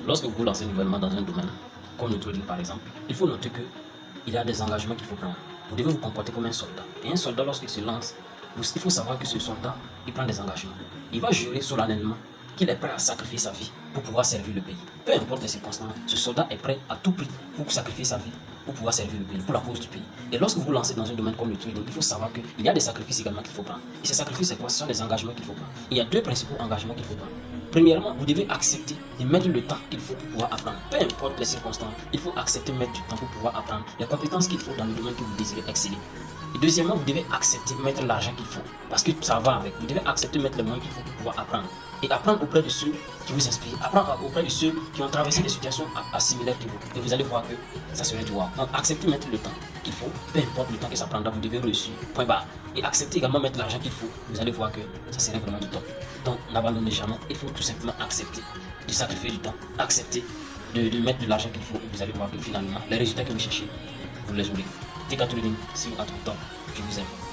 Lorsque vous vous lancez nouvellement dans un domaine, comme le trading par exemple, il faut noter qu'il y a des engagements qu'il faut prendre. Vous devez vous comporter comme un soldat. Et un soldat, lorsqu'il se lance, il faut savoir que ce soldat, il prend des engagements. Il va jurer solennellement qu'il est prêt à sacrifier sa vie pour pouvoir servir le pays. Peu importe les circonstances, ce soldat est prêt à tout prix pour sacrifier sa vie pour pouvoir servir le pays, pour la cause du pays. Et lorsque vous vous lancez dans un domaine comme le trading, il faut savoir qu'il y a des sacrifices également qu'il faut prendre. Et ces sacrifices, c'est quoi? Ce sont des engagements qu'il faut prendre. Il y a deux principaux engagements qu'il faut prendre. Premièrement, vous devez accepter de mettre le temps qu'il faut pour pouvoir apprendre. Peu importe les circonstances, il faut accepter de mettre du temps pour pouvoir apprendre les compétences qu'il faut dans le domaine que vous désirez exceller. Et deuxièmement, vous devez accepter de mettre l'argent qu'il faut, parce que ça va avec. Vous devez accepter de mettre les moyens qu'il faut pour pouvoir apprendre. Et apprendre auprès de ceux qui vous inspirent, apprendre auprès de ceux qui ont traversé des situations similaires que vous. Et vous allez voir que ça serait du wow. Donc acceptez de mettre le temps qu'il faut, peu importe le temps que ça prendra, vous devez réussir. Point barre. Et acceptez également de mettre l'argent qu'il faut. Vous allez voir que ça serait vraiment du top. Donc n'abandonnez jamais, il faut tout simplement accepter de sacrifier du temps, accepter de mettre de l'argent qu'il faut. Et vous allez voir que finalement, les résultats que vous cherchez, vous les aurez. TK Trading, see you at the top. Je vous aime.